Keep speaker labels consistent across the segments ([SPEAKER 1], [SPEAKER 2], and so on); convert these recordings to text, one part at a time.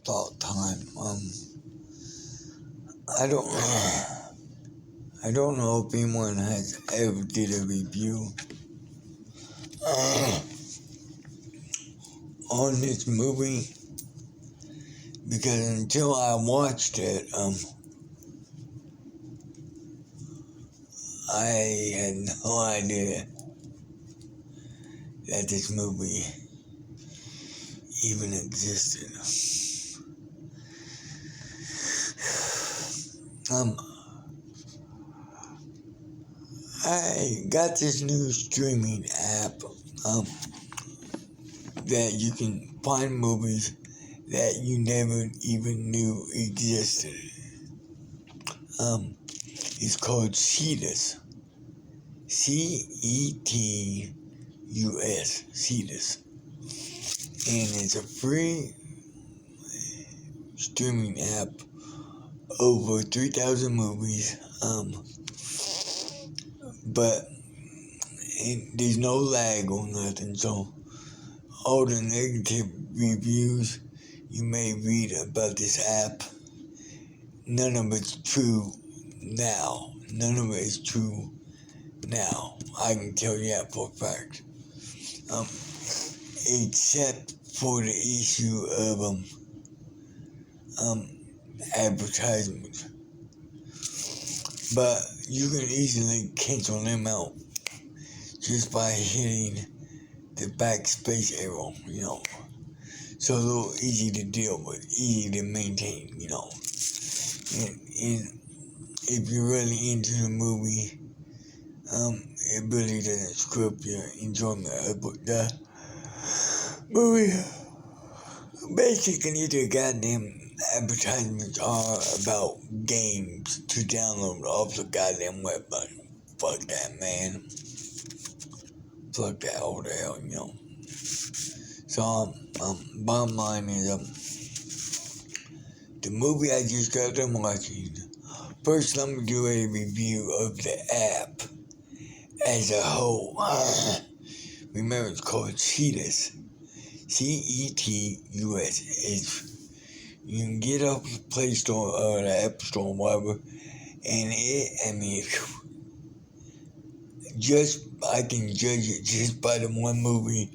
[SPEAKER 1] thought time. I don't I don't know if anyone has ever did a review on this movie, because until I watched it, I had no idea that this movie even existed. I got this new streaming app that you can find movies that you never even knew existed. It's called Cetus. Cetus. Cetus. And it's a free streaming app, over 3,000 movies, but there's no lag or nothing, so all the negative reviews you may read about this app, none of it's true now. None of it is true now. I can tell you that for a fact. Except for the issue of advertisements. But you can easily cancel them out just by hitting the backspace arrow, So a little easy to deal with, easy to maintain, And if you're really into the movie, it really doesn't screw up your enjoyment of the movie. Basically, the goddamn advertisements are about games to download off the goddamn website. Fuck that, man. Fuck that all the hell, So, bottom line is, the movie I just got done watching, first let me do a review of the app as a whole. Remember, it's called Cetus. Cetus. You can get off the Play Store or the App Store or whatever, and I can judge it just by the one movie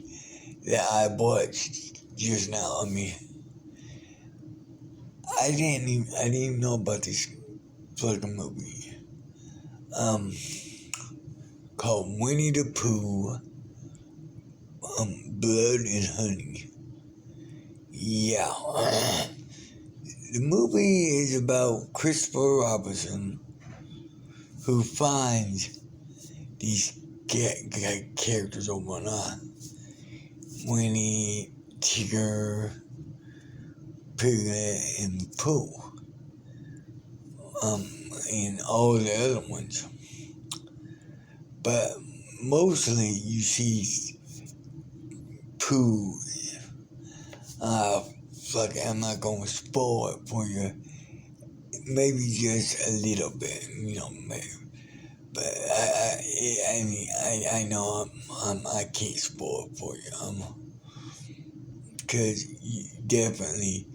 [SPEAKER 1] that I watched just now. I didn't even know about this fucking movie. Called Winnie the Pooh, Blood and Honey. Yeah. The movie is about Christopher Robinson, who finds these characters over on Winnie, Tigger, Piglet, and Pooh, and all the other ones. But mostly you see Pooh. I'm not gonna spoil it for you. Maybe just a little bit, maybe. But I know I can't spoil it for you. Because definitely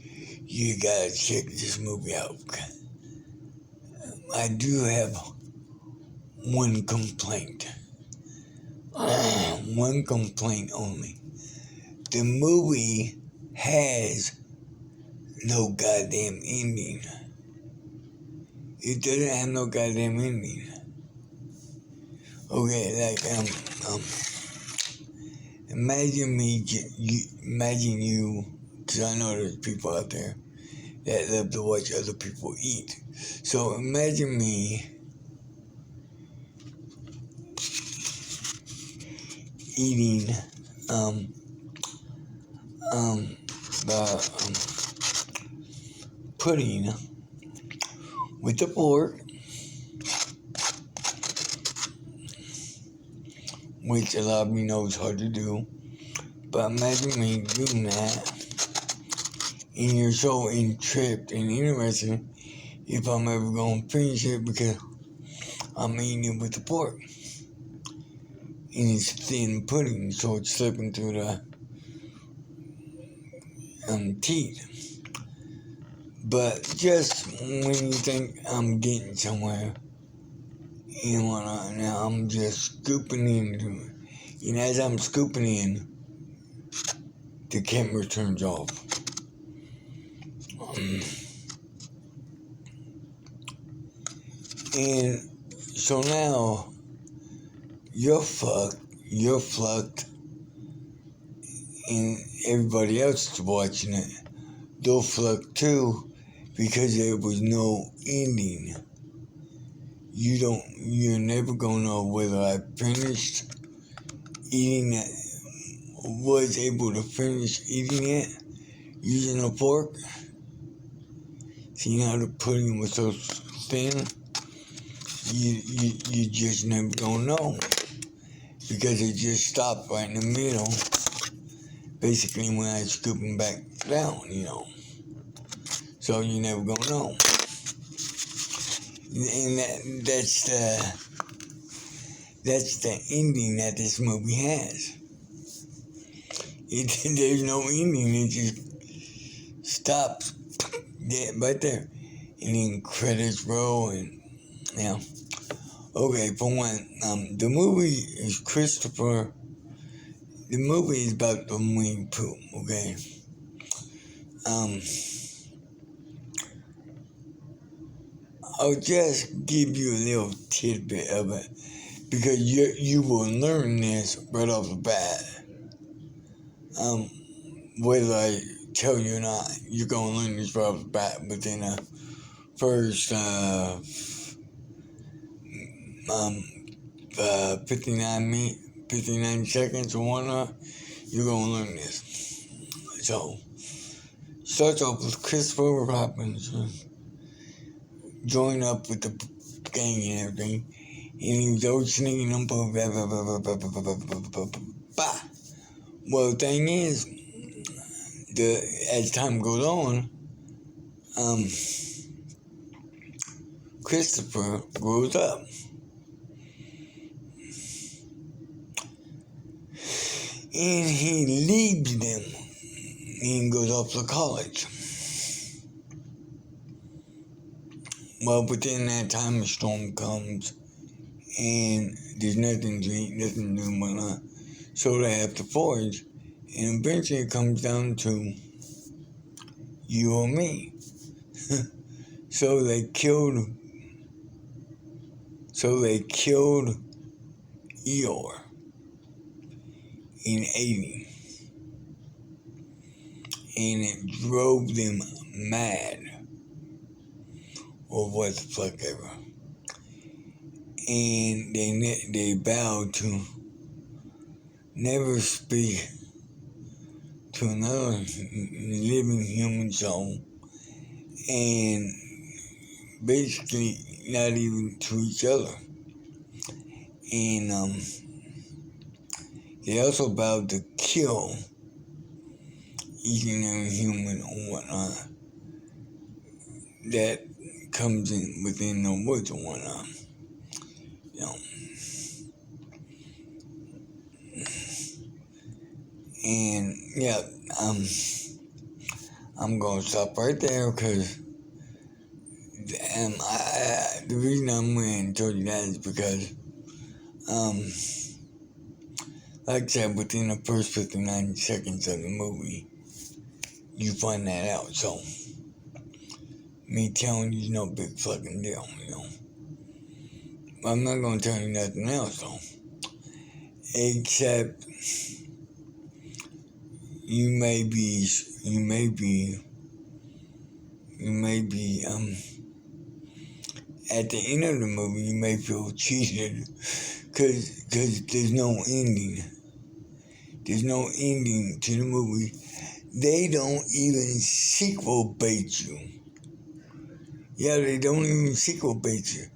[SPEAKER 1] you gotta check this movie out. I do have one complaint. One complaint only. The movie has no goddamn ending. It doesn't have no goddamn ending. Okay, imagine you, because I know there's people out there that love to watch other people eat. So imagine me eating the pudding with the fork, which a lot of you know is hard to do. But imagine me doing that, and you're so intrigued and interested if I'm ever going to finish it, because I'm eating it with the fork. And it's thin pudding, so it's slipping through the teeth. But just when you think I'm getting somewhere and whatnot, now I'm just scooping into it. And as I'm scooping in, the camera turns off. And so now you're fucked, and everybody else is watching it. They're fucked too, because there was no ending. You're never gonna know whether I finished eating it, was able to finish eating it using a fork. See how the pudding was so thin? You just never gonna know, because it just stopped right in the middle, basically when I scooped them back down, So you never gonna know. And that's the ending that this movie has. There's no ending, it just stops dead right there. And then credits roll, and okay, for one, the movie is Christopher. The movie is about the Winnie Pooh, okay? I'll just give you a little tidbit of it, because you will learn this right off the bat. Whether I tell you or not, you're gonna learn this right off the bat within the first 59 seconds or whatnot. You're gonna learn this. So, starts off with Christopher Robinson join up with the gang and everything, and he was always sneaking them. Well, the thing is, as time goes on, Christopher grows up, and he leaves them and goes off to college. Well, within that time, a storm comes, and there's nothing to eat, nothing to do, whatnot. So they have to forage, and eventually it comes down to you or me. So they killed Eeyore and ate him, and it drove them mad, or what the fuck ever. And they vowed to never speak to another living human soul, and basically not even to each other. And they also vowed to kill each and every human or whatnot that comes in within the woods or whatnot. And yeah, I'm gonna stop right there, because the reason I'm going to tell you that is because like I said, within the first 59 seconds of the movie, you find that out. So me telling you is no big fucking deal, I'm not gonna tell you nothing else though, except you may be at the end of the movie, you may feel cheated, because there's no ending. There's no ending to the movie. They don't even sequel bait you. Yeah, they don't even sequel bait you.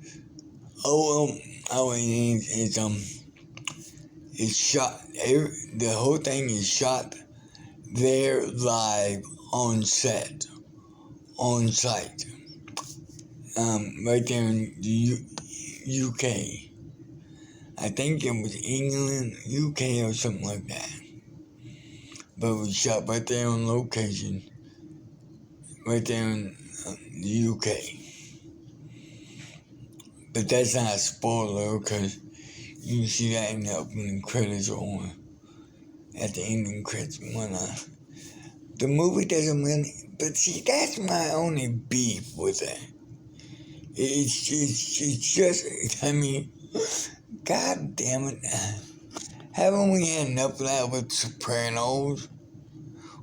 [SPEAKER 1] It's shot. The whole thing is shot there live on set, on site. Right there in the UK. I think it was England, UK, or something like that. But it was shot right there on location, right there in the UK. But that's not a spoiler because you can see that in the opening credits or at the ending credits and whatnot. The movie doesn't really, but see, that's my only beef with it. It's just, I mean, god damn it. Haven't we had enough of that with Sopranos?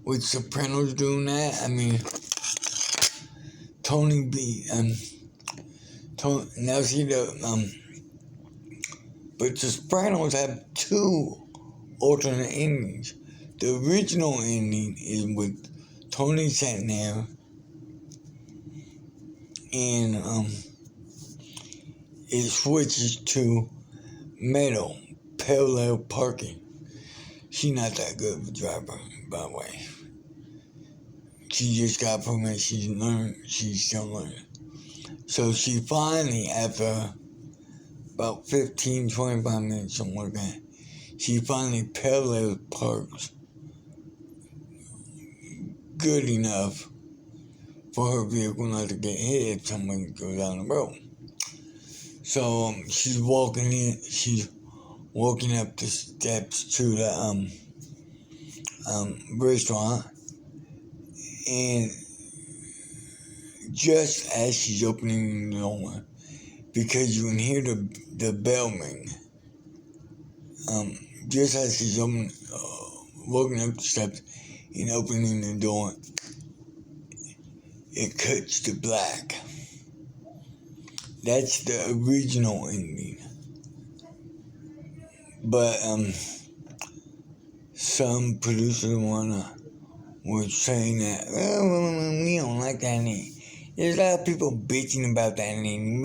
[SPEAKER 1] With Sopranos doing that? I mean, Tony B, now see but the Sopranos have two alternate endings. The original ending is with Tony sitting there and it switches to Meadow, parallel parking. She's not that good of a driver, by the way. She just got permission, she's still learning. So she finally, after about 15, 25 minutes, something like that, she finally parallel parks good enough for her vehicle not to get hit if someone goes down the road. So she's walking up the steps to the restaurant, and just as she's opening the door, because you can hear the bell ring, just as she's walking up the steps and opening the door, it cuts to black. That's the original ending. But some producers were saying that, well, we don't like that ending. There's a lot of people bitching about that ending.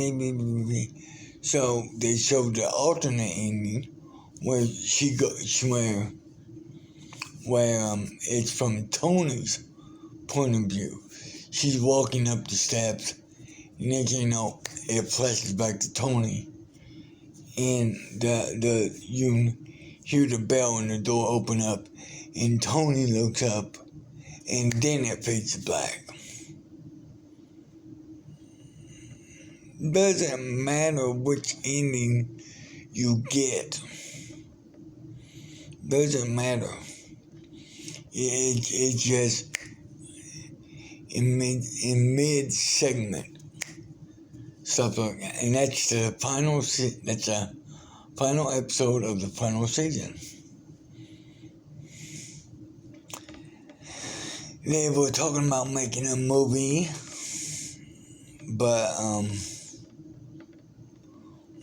[SPEAKER 1] So they showed the alternate ending where where it's from Tony's point of view. She's walking up the steps, and next thing you know, it flashes back to Tony, and you hear the bell and the door open up, and Tony looks up, and then it fades to black. Doesn't matter which ending you get. Doesn't matter. It's just in mid segment stuff like that, and that's the final episode of the final season. They were talking about making a movie, but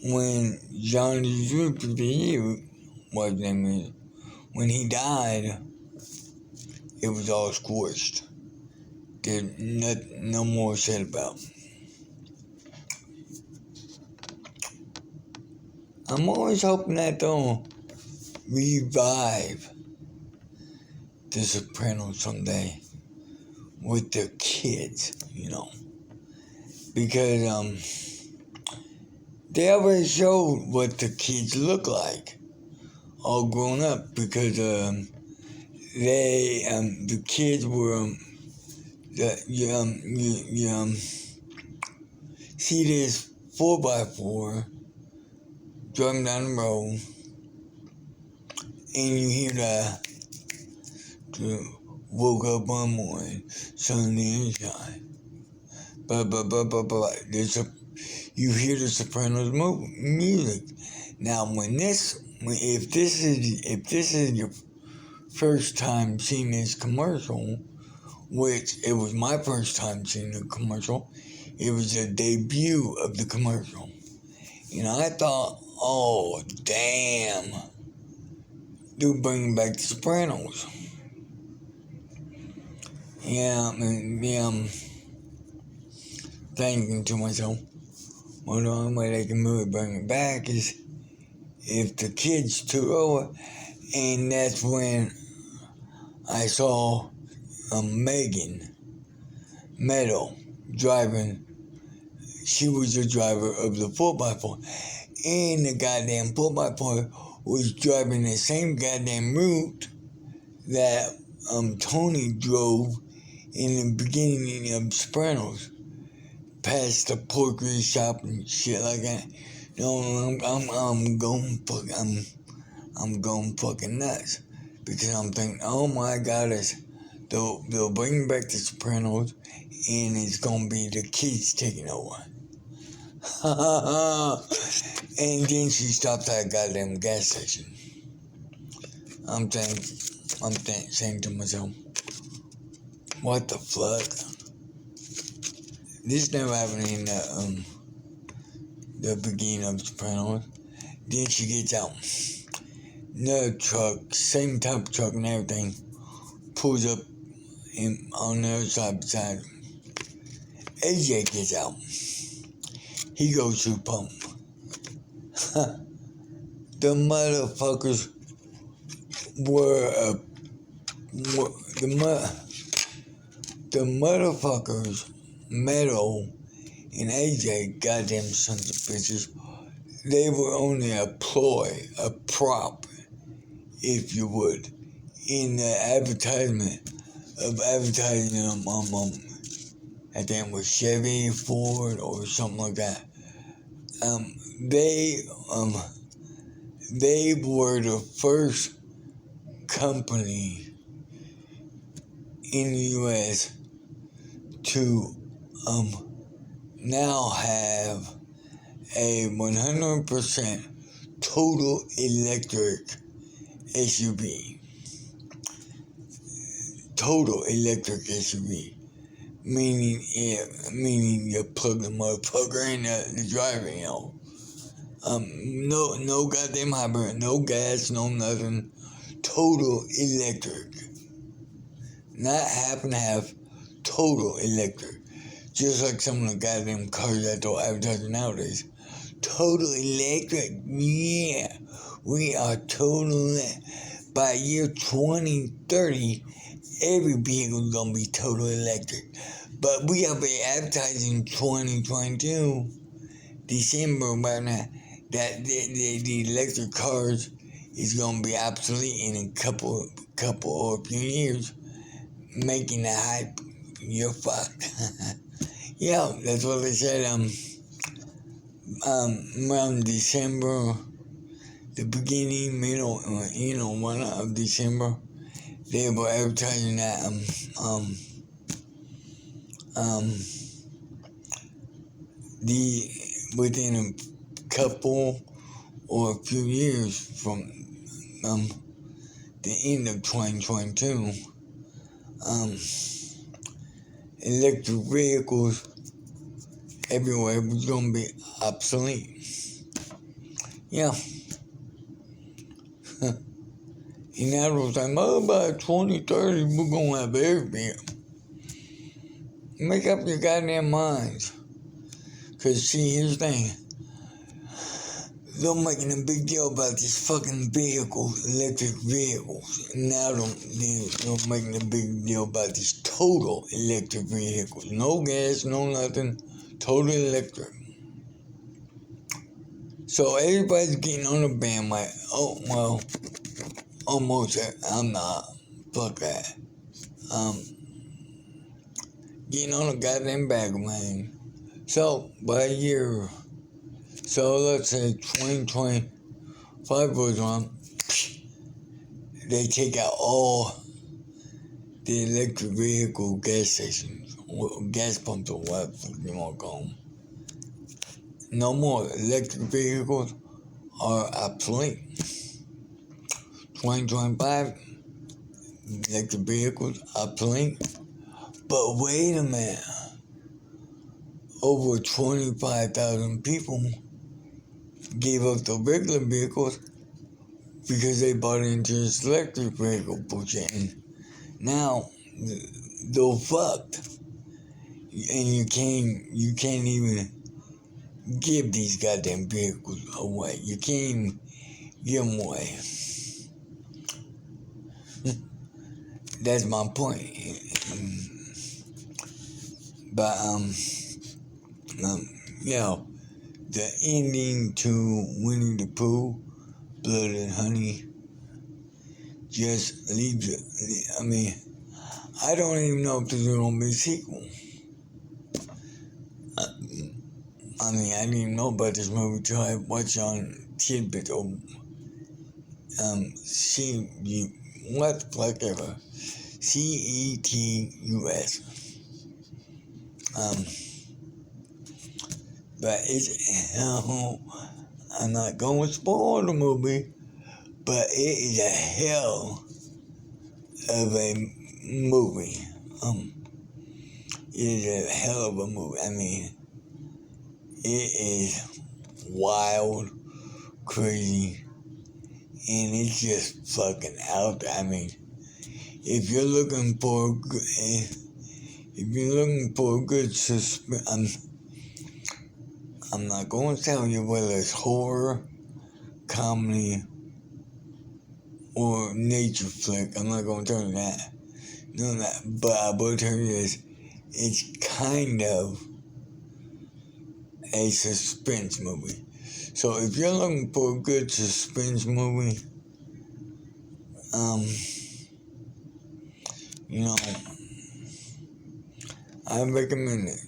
[SPEAKER 1] when Johnny Depp, what's his name is, when he died, it was all squished. There's no more said about. I'm always hoping that they'll revive The Sopranos someday with their kids, because they already showed what the kids look like, all grown up, because the kids were you see this 4x4 driving down the road, and you hear the woke up one morning, sun the sunshine, blah blah blah blah blah. You hear the Sopranos music. Now, if this is your first time seeing this commercial, which it was my first time seeing the commercial, it was the debut of the commercial. I thought, oh damn, they're bringing back the Sopranos. Yeah, thinking to myself, well, the only way they can bring it back is if the kids took over, and that's when I saw Megan Meadow driving. She was the driver of the 4x4, and the goddamn 4x4 was driving the same goddamn route that Tony drove in the beginning of Sopranos. past the porky shop and shit like that. No, I'm going fucking nuts because I'm thinking, oh my god, they'll bring back the Sopranos and it's gonna be the kids taking over. And then she stopped at a goddamn gas station. I'm saying to myself, what the fuck? This never happened in the beginning of Sopranos. Then she gets out. Another truck, same type of truck and everything, pulls up on the other side beside him. AJ gets out. He goes to the pump. The motherfuckers the motherfuckers, Meadow and AJ, goddamn sons of bitches, they were only a ploy, a prop, if you would, in the advertisement of advertising I think it was Chevy, Ford, or something like that. They were the first company in the U.S. to now have a 100% total electric SUV. Total electric SUV. Meaning you plug the motherfucker in the driver, you know. No goddamn hybrid, no gas, no nothing. Total electric. Not half and half, total electric. Just like some of the goddamn cars that they're advertising nowadays. Total electric, yeah. We are total electric. By year 2030, every vehicle is going to be total electric. But we have been advertising 2022, December right now, that the electric cars is going to be obsolete in a couple or a few years, making the hype, you're fucked. Yeah, that's what they said, around December, the beginning, middle, one of December, they were advertising that, within a couple or a few years from the end of 2022, electric vehicles everywhere was going to be obsolete. Yeah. And that was like, oh, by 2030, we're going to have everything. Make up your goddamn minds. Because, see, here's the thing. They're making a big deal about these fucking vehicles, electric vehicles. Now they're making a big deal about these total electric vehicles. No gas, no nothing. Total electric. So everybody's getting on the bandwagon. Oh, well, almost. I'm not. Fuck that. Getting on a goddamn bandwagon. So, by a year, so let's say 2025 goes on, they take out all the electric vehicle gas stations, or gas pumps, or whatever you want to call them. No more electric vehicles are obsolete. 2025, electric vehicles obsolete. But wait a minute. Over 25,000 people gave up the regular vehicles because they bought into this electric vehicle bullshit. And now they're fucked. And you can't even give these goddamn vehicles away. You can't even give them away. That's my point. But the ending to Winnie the Pooh, Blood and Honey, just leaves it. I mean, I don't even know if there's gonna be a sequel. I mean, I didn't know about this movie till I watched on Tidbit or what the fuck ever. CETUS. But it's, I'm not going to spoil the movie, but it is a hell of a movie. It is a hell of a movie. I mean, it is wild, crazy, and it's just fucking out there. I mean, if you're looking for a good suspense, I'm not going to tell you whether it's horror, comedy, or nature flick. I'm not going to tell you that. No, that. But I will tell you this: it's kind of a suspense movie. So if you're looking for a good suspense movie, you know, I recommend it.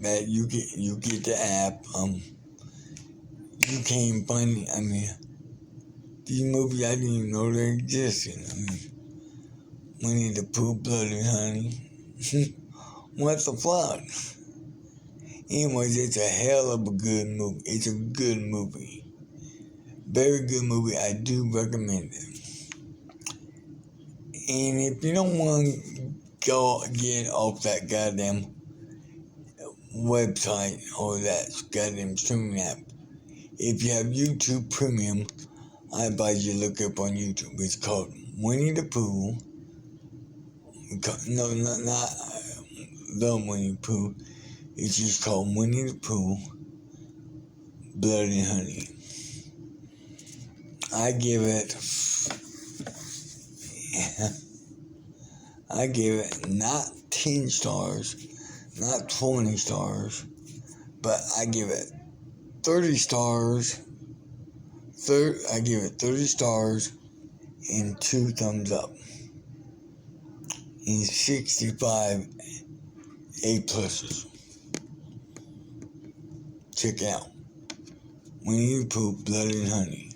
[SPEAKER 1] That you get the app. You can't find it. I mean, these movies I didn't even know they existed. I mean, Winnie the Pooh, Bloody Honey. What the fuck? Anyways, it's a hell of a good movie. It's a good movie. Very good movie. I do recommend it. And if you don't want to go get off that goddamn website or that goddamn streaming app, if you have YouTube Premium, I advise you to look up on YouTube. It's called Winnie the Pooh. No, not the Winnie the Pooh. It's just called Winnie the Pooh, Blood and Honey. I give it not 10 stars, not 20 stars, but I give it 30 stars. I give it 30 stars and 2 thumbs up. And 65 A pluses. Check it out. Winnie the Pooh, Blood and Honey.